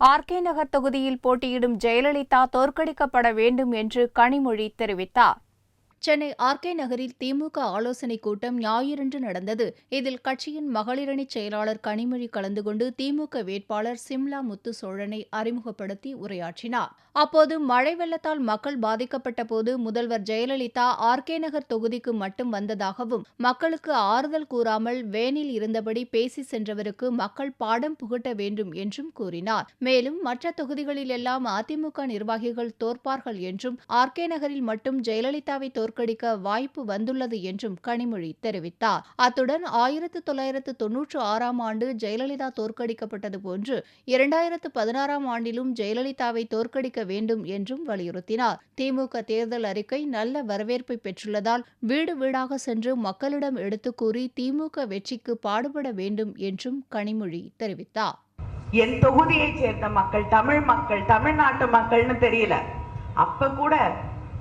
RK நகர் தொகுதியில் போட்டியிடும் ஜெயலலிதா தோற்கடிக்கப்பட வேண்டும் என்று கனிமொழி தெரிவித்தார். சென்னை ஆர்கே நகரில் திமுக ஆலோசனைக் கூட்டம் ஞாயிறன்று நடந்தது. இதில் கட்சியின் மகளிரணி செயலாளர் கனிமொழி கலந்து கொண்டு திமுக வேட்பாளர் சிம்லா முத்து சோழனை அறிமுகப்படுத்தி உரையாற்றினார். அப்போது மழை வெள்ளத்தால் மக்கள் பாதிக்கப்பட்ட போது முதல்வர் ஜெயலலிதா ஆர்கே நகர் தொகுதிக்கு மட்டும் வந்ததாகவும், மக்களுக்கு ஆறுதல் கூறாமல் வேனில் இருந்தபடி பேசி சென்றவருக்கு மக்கள் பாடம் புகட்ட வேண்டும் என்றும் கூறினார். மேலும் மற்ற தொகுதிகளிலெல்லாம் அதிமுக நிர்வாகிகள் தோற்பார்கள் என்றும், ஆர்கே நகரில் மட்டும் ஜெயலலிதாவை தோற்கடிக்க வாய்ப்பு வந்துள்ளது என்றும் கனிமொழி தெரிவித்தார். அத்துடன் 1996ஆம் ஆண்டு ஜெயலலிதா தோற்கடிக்கப்பட்டது போன்று 2016ஆம் ஆண்டிலும் ஜெயலலிதாவை தோற்கடிக்க வேண்டும் என்றும் வலியுறுத்தினார். திமுக தேர்தல் அறிக்கை நல்ல வரவேற்பை பெற்றுள்ளதால் வீடு வீடாக சென்று மக்களிடம் எடுத்துக் கூறி திமுக வெற்றிக்கு பாடுபட வேண்டும் என்றும் கனிமொழி தெரிவித்தார். என் தொகுதியைச் சேர்ந்த மக்கள், தமிழ்நாட்டு மக்கள்னு தெரியல, அப்ப கூட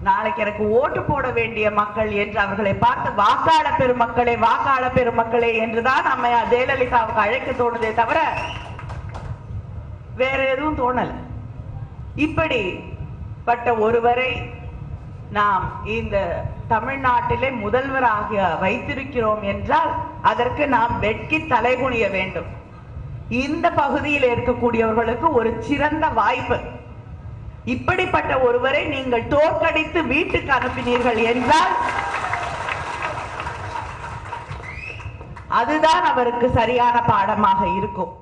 நாளைக்கு எனக்கு ஓட்டு போட வேண்டிய மக்கள் என்று அவர்களை பார்த்து வாக்காள பெருமக்களே என்றுதான் நம்ம ஜெயலலிதாவுக்கு அழைக்க தோணுதே தவிர வேற எதுவும் தோணல. இப்படிப்பட்ட ஒருவரை நாம் இந்த தமிழ்நாட்டிலே முதல்வராக வைத்திருக்கிறோம் என்றால் அதற்கு நாம் வெட்கி தலைகுனிய வேண்டும். இந்த பகுதியில் இருக்கக்கூடியவர்களுக்கு ஒரு சிறந்த வாய்ப்பு. இப்படிப்பட்ட ஒருவரை நீங்கள் தோற்கடித்து வீட்டுக்கு அனுப்பினீர்கள் என்றால் அதுதான் அவருக்கு சரியான பாடமாக இருக்கும்.